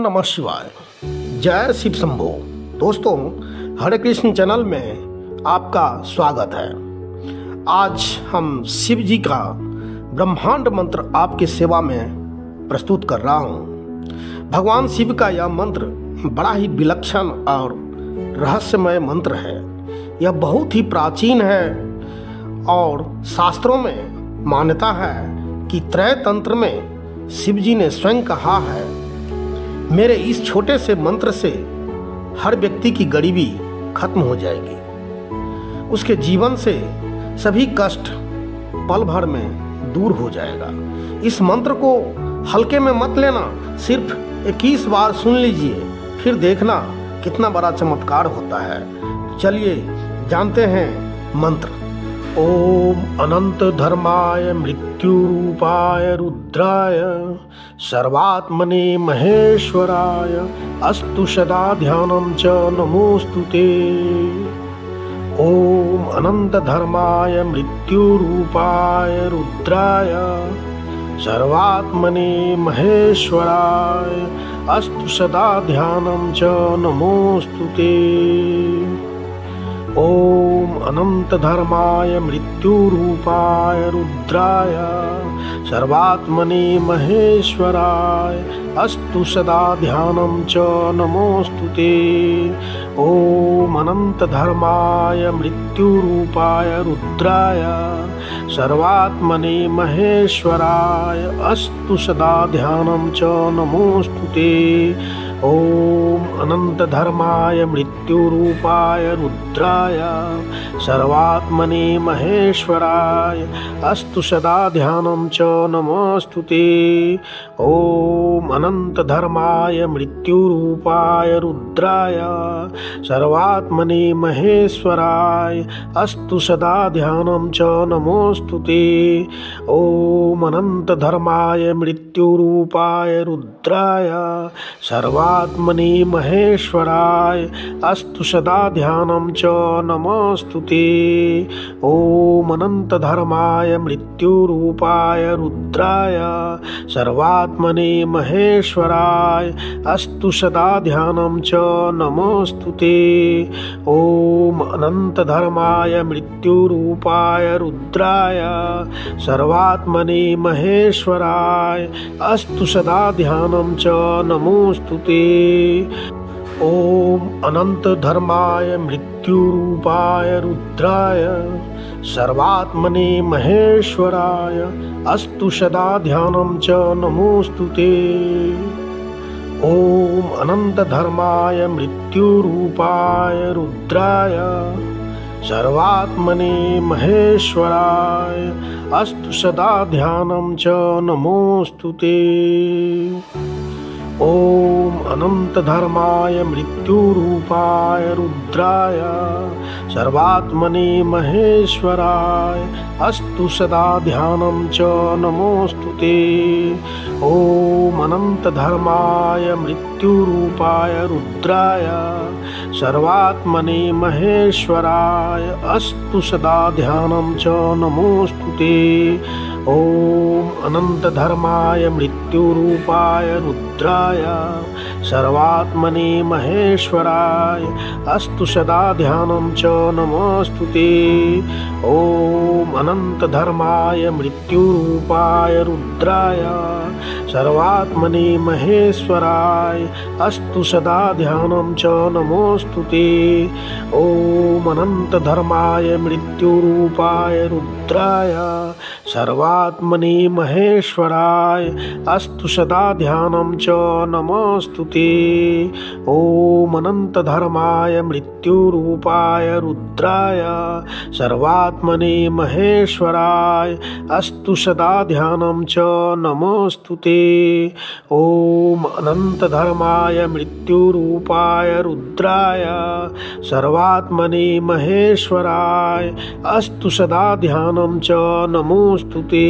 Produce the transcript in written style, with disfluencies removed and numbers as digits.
नमः शिवाय। जय शिव शंभो। दोस्तों, हरे कृष्ण चैनल में आपका स्वागत है। आज हम शिव जी का ब्रह्मांड मंत्र आपकी सेवा में प्रस्तुत कर रहा हूँ। भगवान शिव का यह मंत्र बड़ा ही विलक्षण और रहस्यमय मंत्र है। यह बहुत ही प्राचीन है और शास्त्रों में मान्यता है कि त्रय तंत्र में शिव जी ने स्वयं कहा है, मेरे इस छोटे से मंत्र से हर व्यक्ति की गरीबी खत्म हो जाएगी, उसके जीवन से सभी कष्ट पल भर में दूर हो जाएगा। इस मंत्र को हल्के में मत लेना, सिर्फ 21 बार सुन लीजिए, फिर देखना कितना बड़ा चमत्कार होता है। तो चलिए जानते हैं मंत्र। ओम अनंत धर्माय मृत्युरूपाय रुद्राय सर्वात्मने महेश्वराय अस्तु सदा ध्यानं च नमोस्तुते। ओम अनंत धर्माय मृत्युरूपाय रुद्राय सर्वात्मने महेश्वराय अस्तु सदा ध्यानं च नमोस्तुते। ओम अनंत धर्माय मृत्युरूपाय रुद्राय सर्वात्मने महेश्वराय अस्तु सदा ध्यानं च नमोस्तुते। ओम अनंत धर्माय मृत्युरूपाय रुद्राय सर्वात्मने महेश्वराय अस्तु सदा ध्यानं च नमोस्तुते। ओम अनंत धर्माय मृत्युरूपाय रुद्राय सर्वात्मने महेश्वराय अस्तु सदा ध्यानं च नमोस्तुते। ओम अनंत धर्माय मृत्युरूपाय रुद्राय सर्वात्मने महेश्वराय अस्तु सदा ध्यानं च नमोस्तुते। ओम अनंत धर्माय मृत्युरूपाय रुद्राय सर्वात्मने महेश्वराय अस्तु सदा ध्यानं च नमोस्तुते। ओम अनंत धर्माय मृत्युरूपाय रुद्राय सर्वात्मने महेश्वराय अस्तु सदा ध्यानं च नमोस्तुते। ओम अनंत धर्माय मृत्युरूपाय रुद्राय सर्वात्मने महेश्वराय अस्तु सदा ध्यानं च नमोस्तुते। ओम अनंत धर्माय मृत्युरूपाय रुद्राय सर्वात्मने महेश्वराय अस्तु सदा ध्यानं च नमोस्तुते। ओम अनंत धर्माय मृत्युरूपाय रुद्राय सर्वात्मने महेश्वराय अस्तु सदा ध्यानं च नमोस्तुते। ओम अनंत धर्माय मृत्युरूपाय रुद्राय सर्वात्मने महेश्वराय अस्तु सदा ध्यानं च नमोस्तुते। ओम अनंत धर्माय मृत्युरूपाय रुद्राय सर्वात्मने महेश्वराय अस्तु सदा ध्यानं च नमोस्तुते। ओम अनंत धर्माय मृत्युरूपाय रुद्राय सर्वात्मने महेश्वराय अस्तु सदा ध्यानं च नमोस्तुते। ओम अनंत धर्माय मृत्युरूपाय रुद्राय सर्वात्मने महेश्वराय अस्तु सदा ध्यानं च नमोस्तुते। ओम अनंत धर्माय मृत्युरूपाय रुद्राय सर्वात्मने महेश्वराय अस्तु सदा ध्यानं च नमोस्तुते। ओम अनंत धर्माय मृत्युरूपाय रुद्राय सर्वात्मने महेश्वराय अस्तु सदा ध्यानं च नमोस्तुते। ओम अनंत धर्माय मृत्युरूपाय रुद्राय सर्वात्मने महेश्वराय अस्तु सदा ध्यानं च नमोस्तुते।